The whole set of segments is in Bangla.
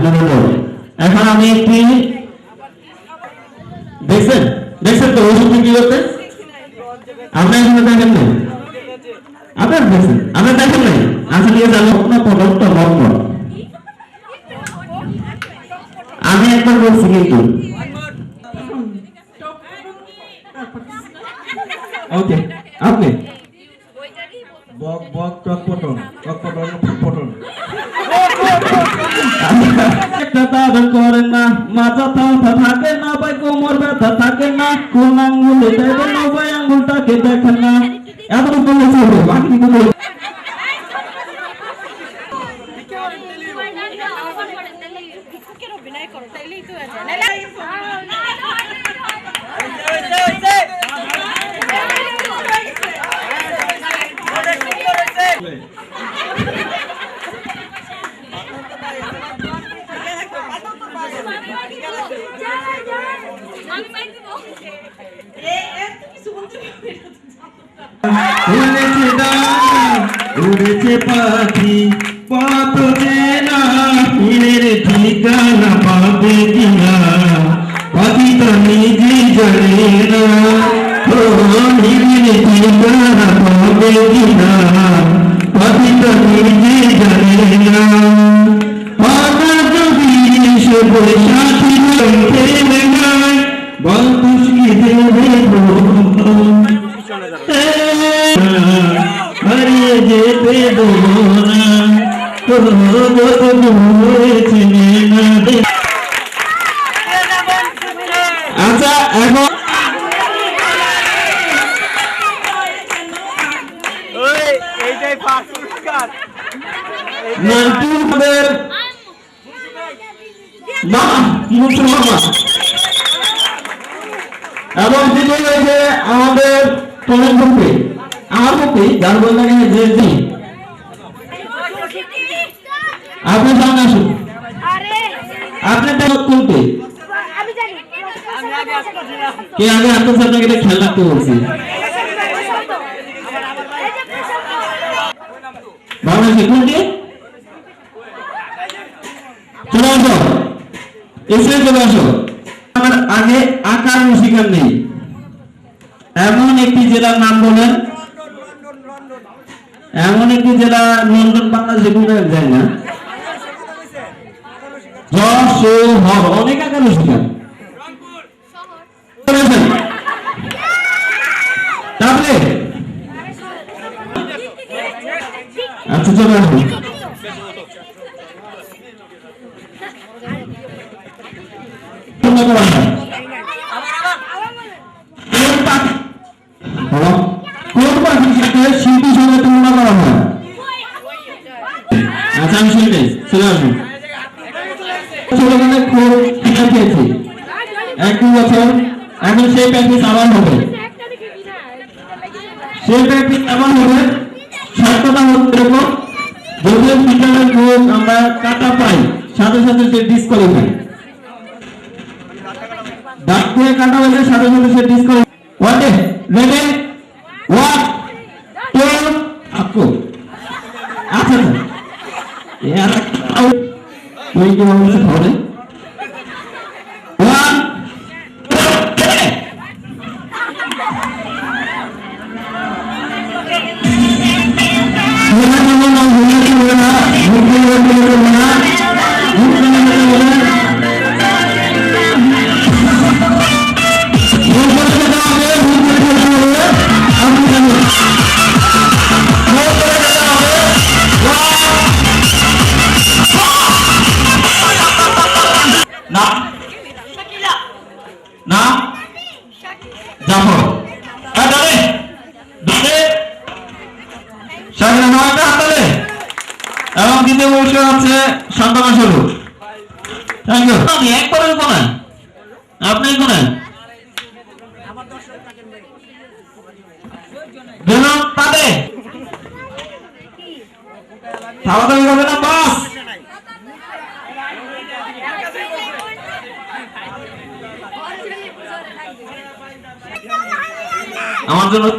ধন্যবাদ। এখন আমি একটি দেখছেন দেখছেন তো ওষুধ বিক্রি করতে আপনার এখানে দেখেন না আপনার দেখছেন আপনার দেখেন নাই আচ্ছা নিয়ে যাবো না প্রদত্ত লম্বন আমি একবার বলছি কিন্তু ওকে আপনি বক বক টক পটন পটন একটা দাদন করেন না মাথা ব্যথা থাকে না ভাই কোমর ব্যথা থাকে না কোন আঙ্গুলে দেবেন না ভাই আঙ্গুলটাকে দেখেন না এত বলেছে বাকি গুলো উড়েছে পাখি পথ চেনা হিরের ঠিকানা পাবে কিনা পাখি তো নিজে জানে না হিরের ঠিকানা পাবে কিনা পাখি তো নিজে জানে না পাতা যদি এসে বৈশাখী খেলে নাই বল খুশি দেবে হারিয়ে যেতে দেবো না আচ্ছা এখন এবং দ্বিতীয় রয়েছে আমাদের টমের পক্ষে আমার পক্ষে যার বললেন যে আপনি সামনে আসুন আপনি করতে কে আগে আসতেছে আপনাকে এটা খেয়াল রাখতে বলছি বাংলাদেশে কোনটি চলে আসো এসে চলে আসো আমার আগে আকার শিকার নেই এমন একটি জেলার নাম বলেন এমন একটি জেলা লন্ডন বাংলাদেশে কোথায় যায় না যশোহর অনেক আকার শিকার তাহলে আচ্ছা চলে আসুন কোন পাখির সাথে শিল্পীর সঙ্গে তুলনা করা হয় আচ্ছা আমি শুনতে চলে আসুন ছোটখানে খুব খিদা খেয়েছি 1-2 বছর এখন সেই প্র্যাকটিস আবার হবে সেই প্র্যাকটিস আবার হবে সত্যতা হচ্ছে এরকম যদিও ফিটারের গ্রুপ আমরা কাটা পাই সাথে সাথে সে ডিসকোয়ালিফাই দাঁত দিয়ে কাটা হলে সাথে সাথে সে ডিসকোয়ালিফাই ওয়াটে রেডি 1 2 আপকো আচ্ছা यार कोई के बारे में थोड़े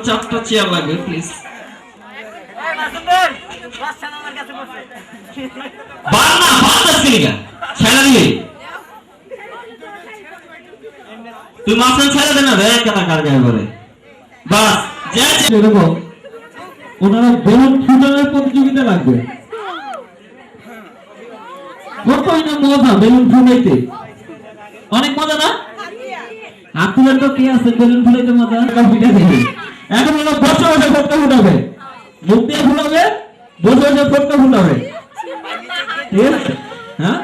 4টা চেয়ার লাগবে প্লিজ বান্না বান্না সিলিগা ছেড়ে দিবি তুই মাছের ছেড়ে দে না রে কেনা কার গায়ে বলে বাস এরকম ওনারা বেলুন ফুটানোর প্রতিযোগিতা লাগবে কতই না মজা বেলুন ফুটাইতে অনেক মজা না হাত তুলেন তো কি আছে বেলুন ফুটাইতে মজা পিঠা দেখি এখন হলো বসে বসে ফটকা ফুটাবে মুখ দিয়ে ফুটাবে বসে বসে ফটকা ফুটাবে ঠিক আছে হ্যাঁ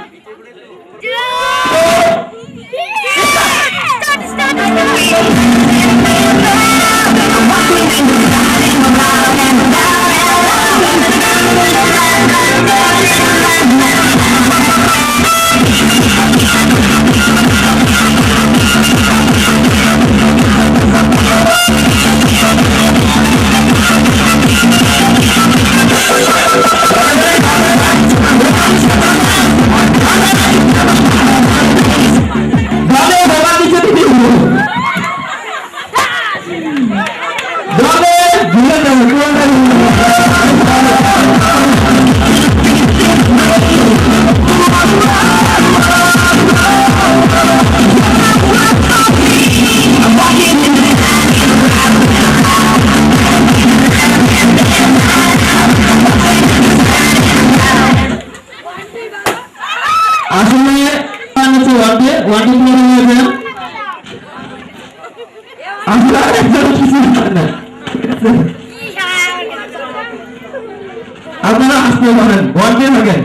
আপনারা আসতে পারেন ওয়ানডে থাকেন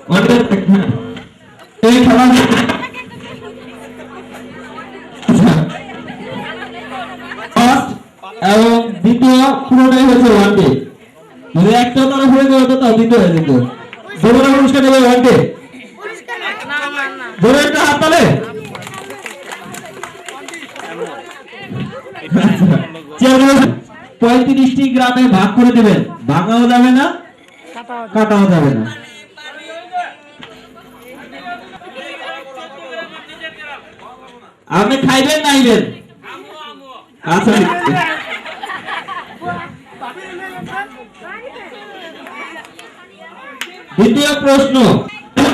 ওয়ানডে এই খেলা ফার্স্ট এবং দ্বিতীয় পুরোটাই হচ্ছে ওয়ানডে যদি একটা তারা হয়ে গেল তো তাও দ্বিতীয় হয়ে যেত দুপুরে পুরস্কার দেবে ওয়ানডে ধরে একটা হাত তালে 35টি গ্রামে ভাগ করে দেবেন ভাঙাও যাবে না কাটাও যাবে না আপনি খাইবেন নাইবেন আচ্ছা দ্বিতীয় প্রশ্ন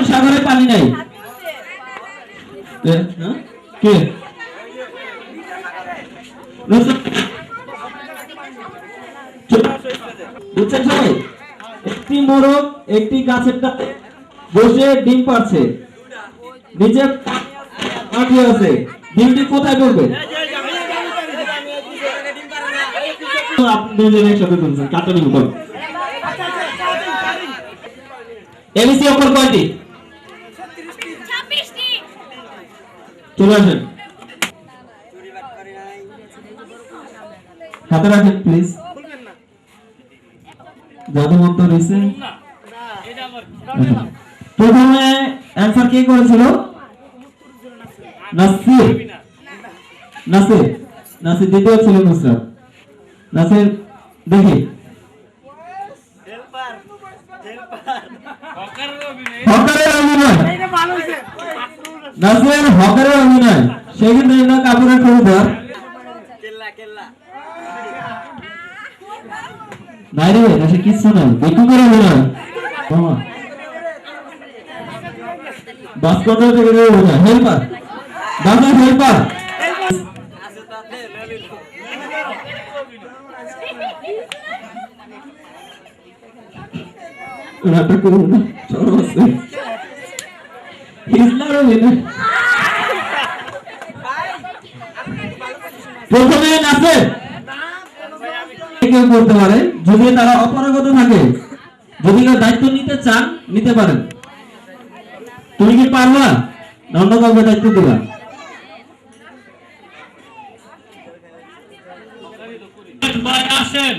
সাগরে পানি নাই কে বুঝছেন সবাই একটি মোরগ একটি গাছের ডালে বসে ডিম পাড়ছে নিচে পানি আছে ডিমটি কোথায় পড়বে আপনি দুজন একসাথে তুলছেন কাটা ডিম করুন এবিসি অক্ষর কয়টি 26টি চলে আসেন হাতে রাখেন প্লিজ জাদু মন্ত্র দিছে প্রথমে অ্যানসার কে করেছিল নাসির নাসির নাসির দ্বিতীয় ছিল নুসরাত নাসির দেখি হকারের অভিনয় নাসির হকারের অভিনয় সে কিন্তু না কাপড়ের খরিদার বাইরে এসে কিছু না দেখু করে অভিনয় বাস কন্ট্রোল থেকে অভিনয় হেল্পার দাদা হেল্পার নাটক করুন না চলো আছে হিজলার অভিনয় প্রথমে নাচে কেউ করতে পারে যদি তারা অপারগত থাকে যদি কেউ দায়িত্ব নিতে চান নিতে পারেন তুমি কি পারবা অন্য কাউকে দায়িত্ব দিবা আসেন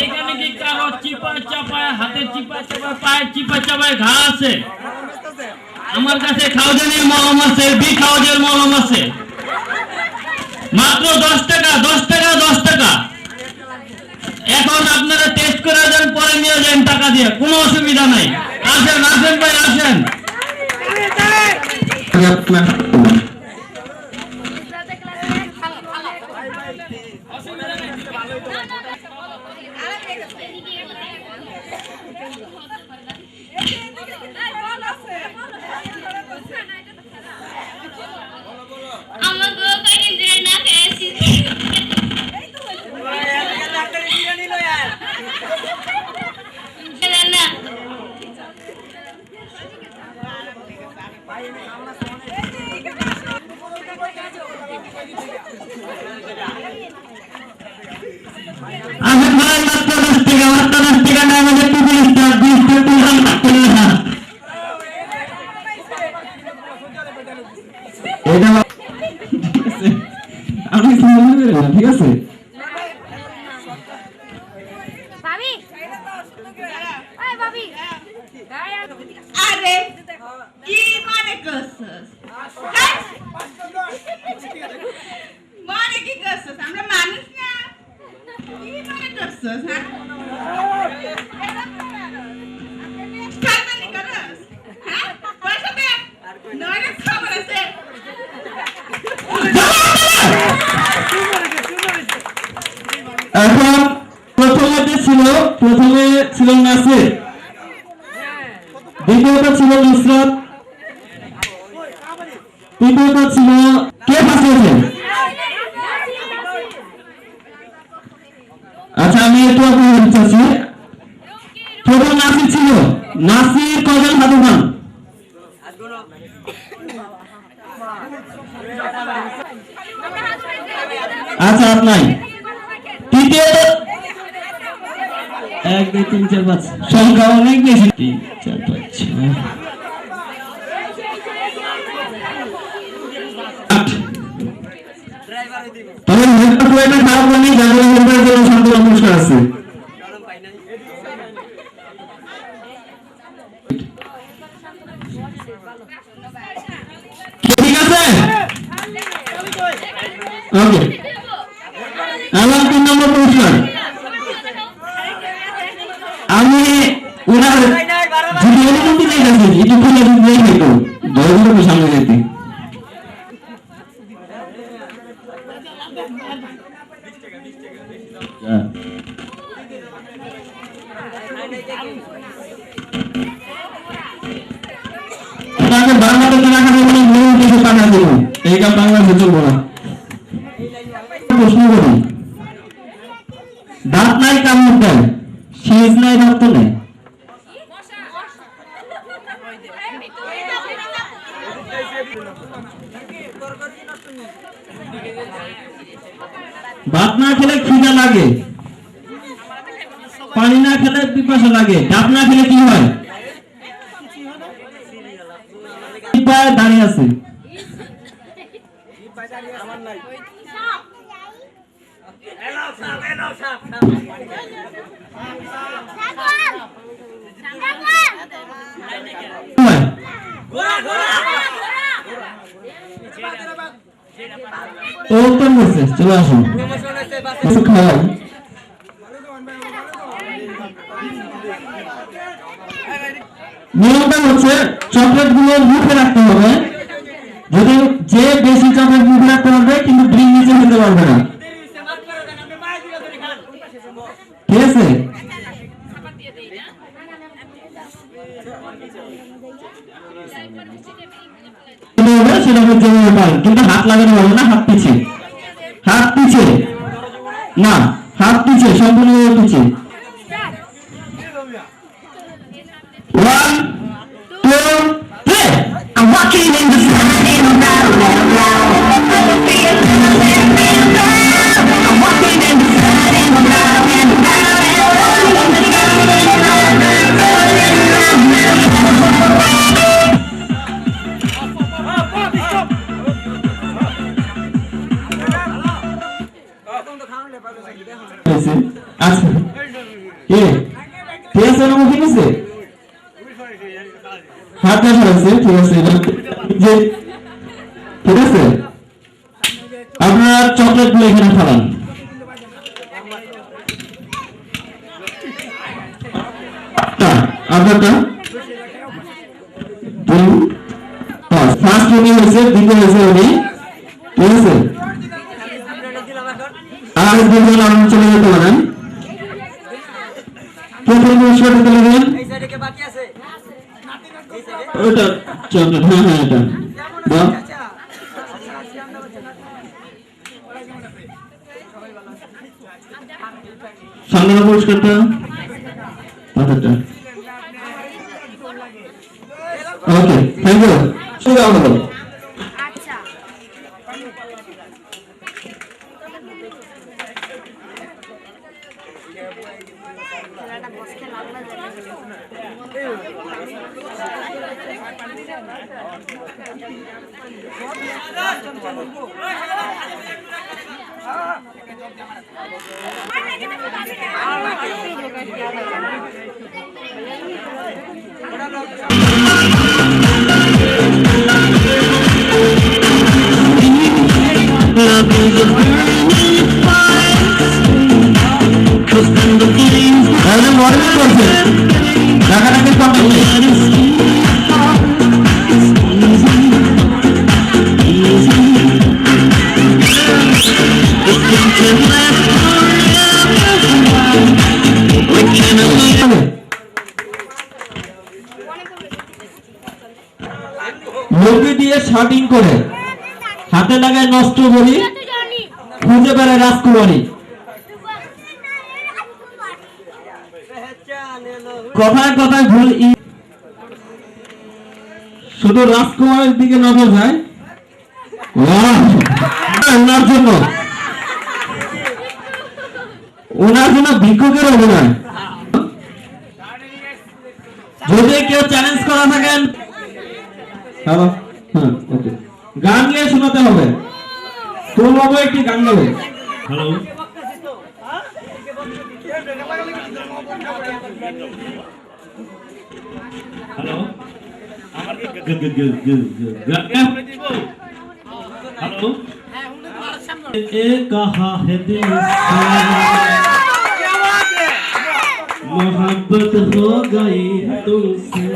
এখানে কি কারো চিপা চাপায় হাতে চিপা চাপায় পায়ে চিপা চাপায় ঘা আছে আমার কাছে খাওয়াজের মলম আছে বি খাওয়াজের মলম আছে মাত্র 10 টাকা 10 টাকা 10 টাকা এখন আপনারা টেস্ট করে দেন পরে নিয়ে যান টাকা দিয়ে কোনো অসুবিধা নাই আসেন আসেন ভাই আসেন আমি আপনার আগে ভাই মাত্র 10 টাকা না আমাদের টিভি স্টার 20 টাকা তুললাম না এটা আপনি কি মনে করেন না ঠিক আছে ভাবি এই ভাবি আরে কি মানে করছস মানে কি করছস আমরা মানুষ না কি মানে করছস হ্যাঁ কালমানি করছস হ্যাঁ পয়সা দে নয় খবর আছে এখন প্রথমে ছিল নাসির দ্বিতীয়ত ছিল নুসরাত তৃতীয়ত ছিল কে ফার্স্ট হয়েছে আচ্ছা আমি একটু আপনাকে বলতে চাচ্ছি প্রথম নাসির ছিল নাসির কজন হাতে খান আচ্ছা হাত নাই তৃতীয় 1 2 3 4 5 সংখ্যা অনেক বেশি 3 4 5 তবে হেডটা খুব একটা খারাপ হয়নি যাদের হেডের জন্য শান্তলা পুরস্কার আছে ঠিক আছে ওকে আমার 3 নম্বর পুরস্কার আমি ওনার যদি অনুমতি নেই কাছে একটু খুলে দিয়ে হইতো দরকার সামনে যেতে বাংলাতে রাখা বলে নিয়ম কিছু টাকা দেব এই কাম বাংলাতে চলবো না প্রশ্ন করি দাঁত নাই কামড় দেয় শেষ নাই দাঁত তো নেই ভাত না খেলে খিদা লাগে পানি না খেলে পিপাসা লাগে ডাব না খেলে কি হয় দাঁড়িয়ে আছে ও উত্তর করছে চলে আসুন কিছু খাওয়াই নিয়মটা হচ্ছে চকলেট গুলো মুখে রাখতে হবে যদি যে বেশি চকলেট মুখে রাখতে পারবে কিন্তু ড্রিঙ্ক নিচে খেতে পারবে না ঠিক আছে সেটা হচ্ছে কিন্তু হাত লাগানো হবে না হাত পিছে না হাত পিছে সম্পূর্ণ পিছে 1 2 3 I'm walking in the sun I'm walking in the আচ্ছা কে পেয়েছে না মুখে নিছে হাত ধরে আছে ঠিক আছে যে ঠিক আছে আপনারা চকলেট গুলো এখানে খাবেন আপনারটা ফার্স্ট ফার্স্ট উনি হয়েছে, দ্বিতীয় হয়েছে উনি, ঠিক আছে? আর দুজন আপনি চলে যেতে পারেন। প্রথম পুরস্কারটা তুলে দিন। ওটা চন্দ্র, হ্যাঁ হ্যাঁ, এটা দাও। সামনে পুরস্কারটা পাতাটা। ওকে, থ্যাংক ইউ। শুরু হলো। মুরগি দিয়ে শার্টিং করে হাতে লাগায় নষ্ট বলি, খুঁজে বেড়ায় রাজকুমারী। কথায় কথায় ভুল, শুধু রাজকুমারের দিকে নজর যায়। ওনার জন্য ভিক্ষুকের অভিনয়। যদি কেউ চ্যালেঞ্জ করা থাকেন, হ্যালো, হ্যাঁ, ওকে, গান গিয়ে শোনাতে হবে। তোর বাবু একটি গান গাবে। হ্যালো, হ্যালো, আমার কি হ্যালো, এ कहा है दिल से मोहब्बत हो गई है तुमसे,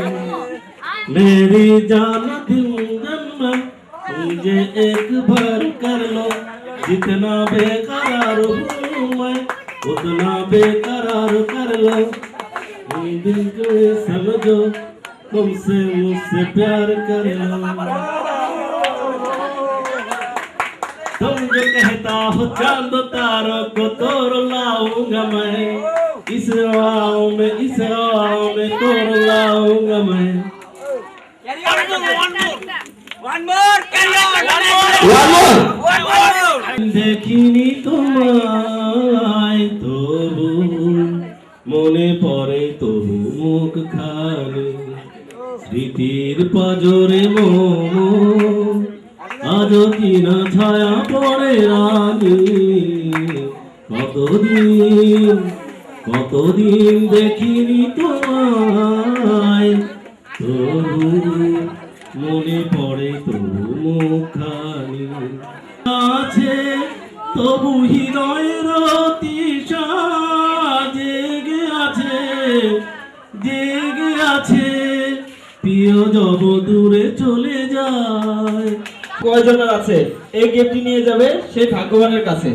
मेरी जान दिल जन्नत, मुझे एक बार कर लो, जितना बेकरार हूँ मैं उतना बेकरार कर लो, दिल को समझो, तुमसे मुझसे प्यार कर लो। तुम जो कहता हो चांद तारों को तोड़ लाऊंगा मैं, इस राहों में तोड़ लाऊंगा मैं। দেখিনি তোমায় তবু মনে পড়ে তবু মুখ খানি, স্মৃতির পাজরে মোমো আজও কিনা ছায়া পড়ে রানী। কতদিন দেখিনি তোমায় তবু মনে পড়ে তবু মুখানি, আছে তবু হৃদয়ের তৃষা জেগে আছে, প্রিয় জব দূরে চলে যায়। কয়জনের আছে এই গিফটটি নিয়ে যাবে সেই ভাগ্যবানের কাছে।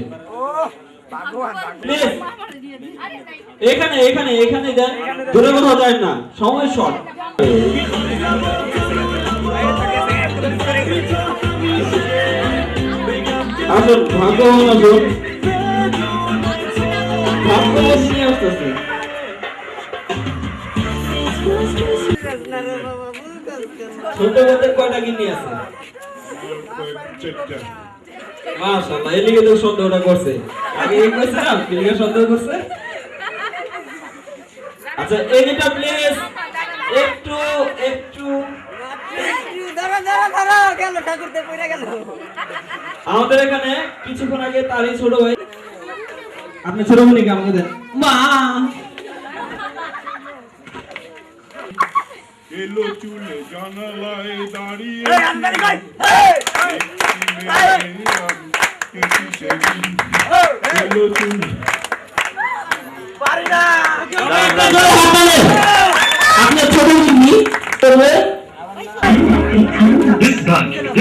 Please, এখানে এখানে এখানে দেন, দূরে কোথাও যায় না, সময় শর্ট। আসুন ভাগ্যবান, আসুন ভাগ্যবান নিয়ে আসতেছে। ছোট বলতে কয়টা কিনে আছে? মাশাআল্লাহ, এই লিগে তো সন্দেহটা করছে। আগে এই কইছে না, কি লিগে সন্দেহ করছে? আচ্ছা, এইটা প্লিজ একটু দাঁড়া গেল, ঠাকুরতে পড়ে গেল। আমাদের এখানে কিছুক্ষণ আগে তারই ছোট ভাই, আপনি ছোট বোনকে আমাকে দেন। মা এলো চুলে জানালায় দাঁড়িয়ে, এলো চুলে আপনার ছোট বোন করবে। Thank you.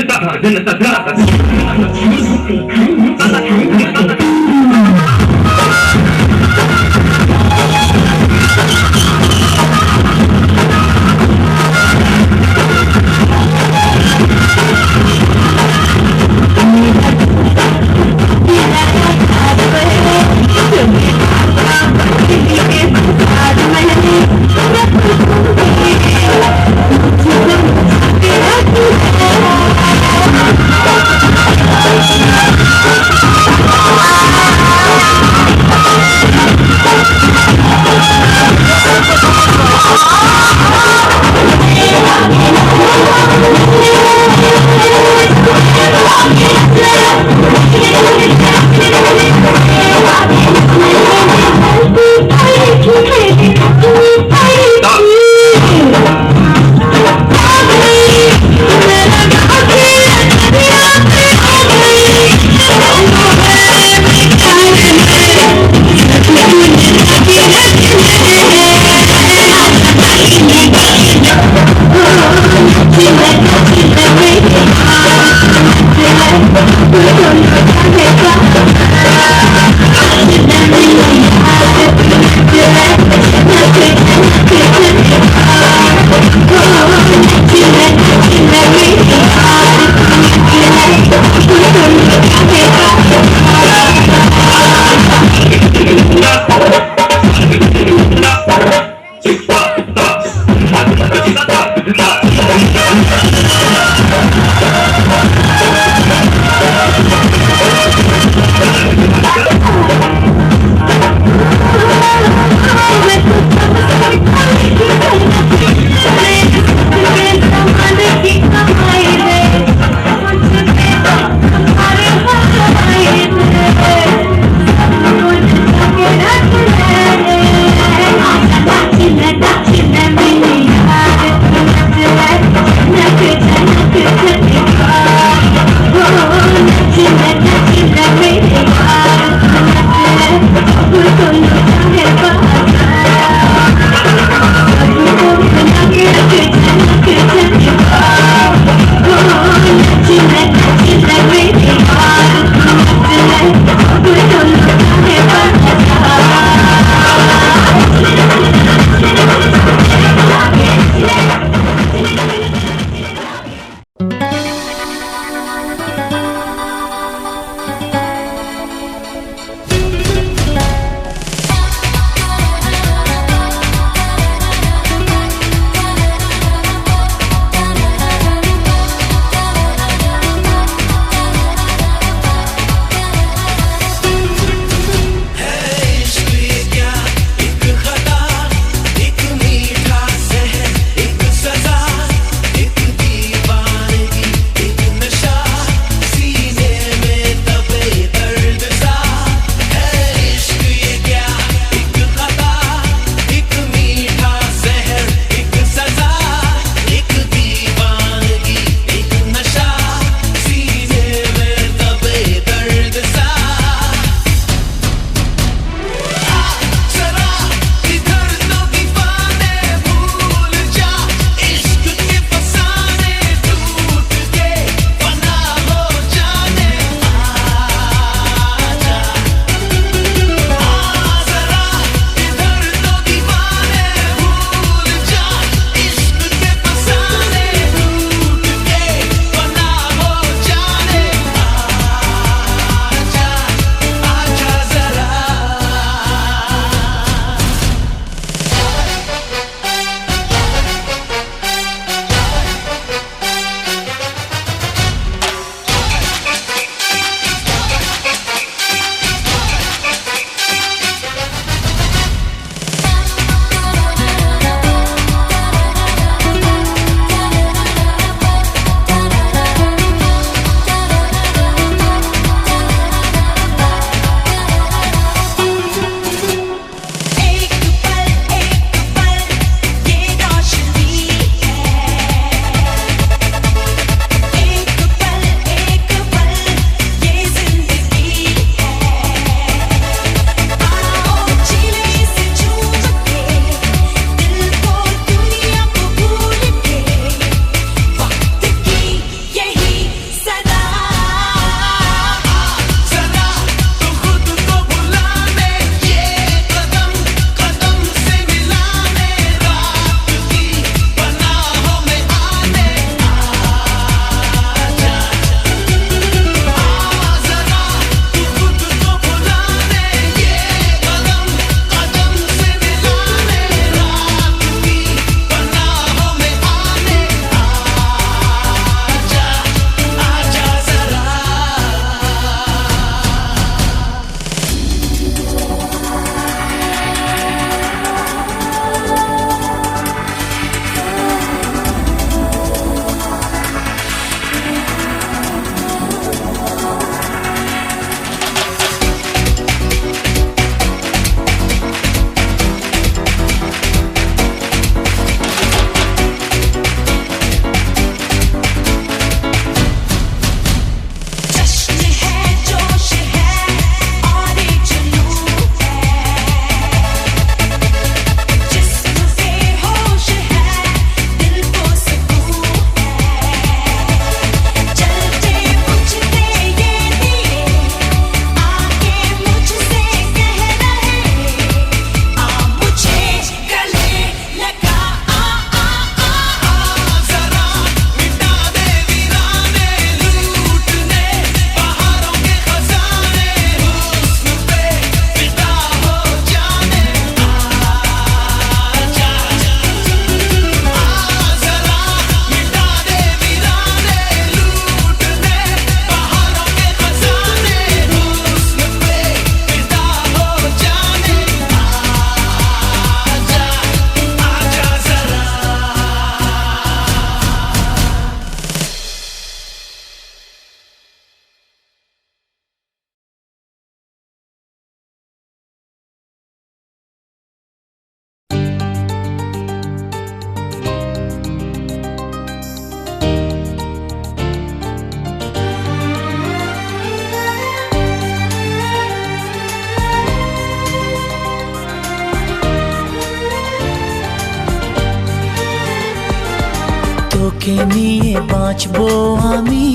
নিয়ে বাঁচবো আমি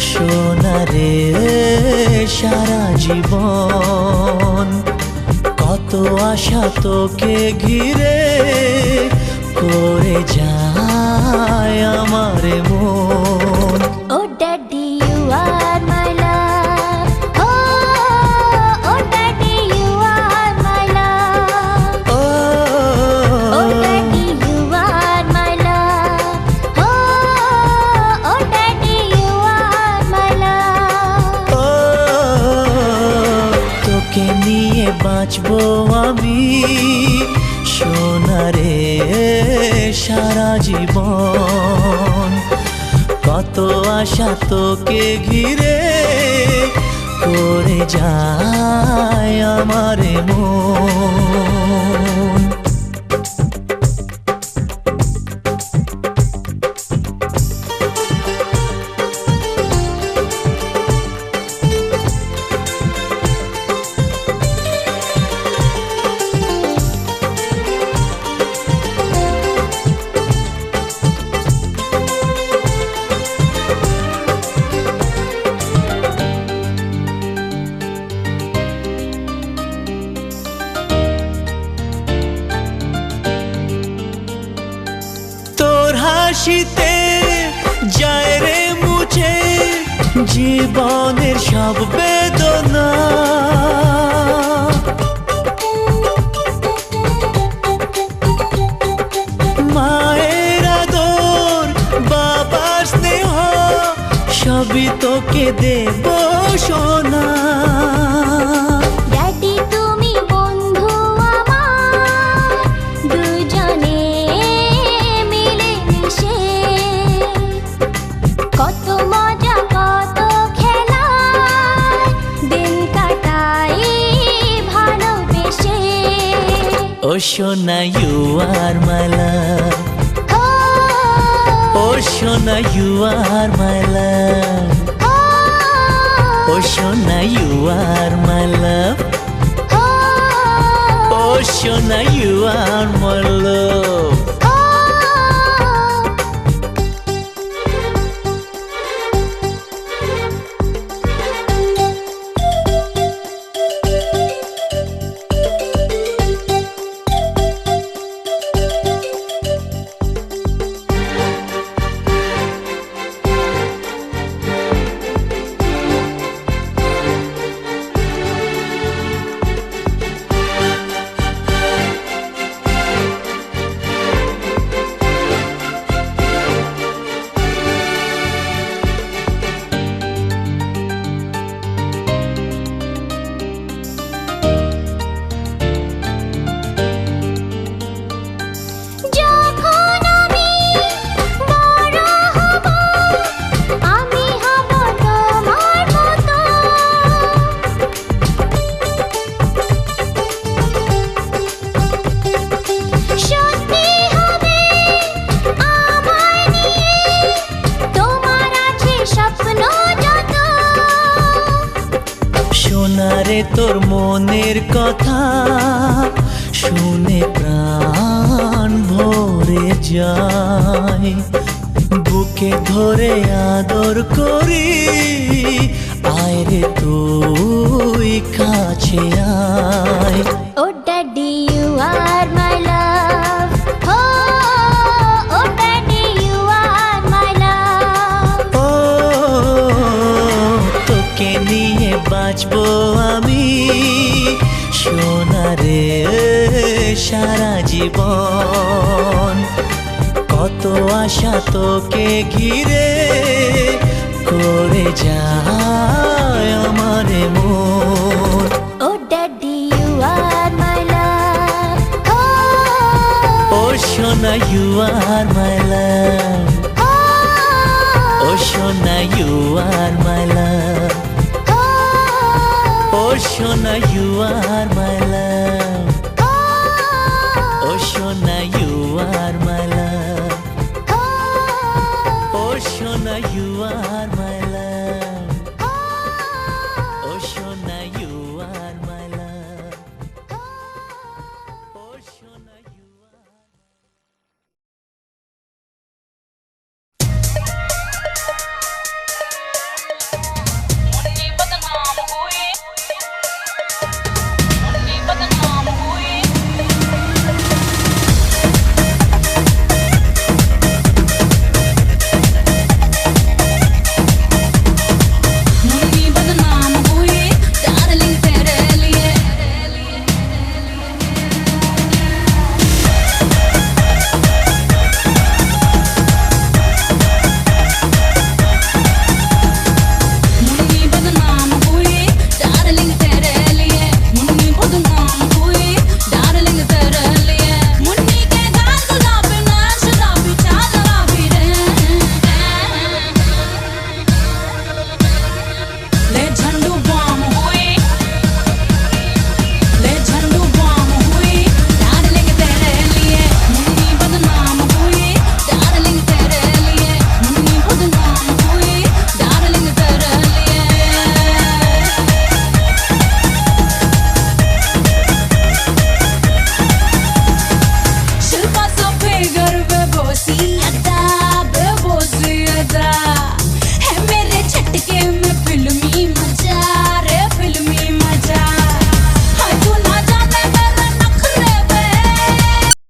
সোনারে সারা জীবন। কত আশা তোকে ঘিরে করে যায় আমার মন। Oh daddy, you are my love. Oh, oh daddy, you are my love. Oh daddy, you are my love. Oh daddy, you are my love. তোকে নিয়ে বাঁচবো আমি সোনারে সারা জীবন। কত আশা তোকে ঘিরে করে যায় আমার মন। হাসিতে যায় রে মুছে জীবনের সব বেদনা। মায়ের আদর বাবার স্নেহ সবই তোকে দেব সোনা। Daddy, তুমি বন্ধু আমার, দুজনে মিলে মিশে কত মজা কত খেলা দিন কাটাই ভালোবেসে। ও সোনা you are my love. ও সোনা you are my love. ও সোনা you are my love. ও সোনা you are my love. যখন আমি বড় হব আমি হব তোমার মতো। সত্যি হবে আমায় নিয়ে তোমার আছে স্বপ্ন যত। সোনারে তোর মনের কথা শুনে প্রাণ ভরে যায়। বুকে ধরে আদর করি আয় রে তুই কাছে আয়। Oh daddy, you are my love. Oh daddy, you are my love. ও তোকে নিয়ে বাঁচবো আমি সোনারে সারা জীবন। কত আশা তোকে ঘিরে করে যায় আমার মন। Oh daddy, you are my love. ও সোনা you are my love. ও সোনা you are my love. ও সোনা you are my love. ও সোনা you are my love. ও সোনা you are my love.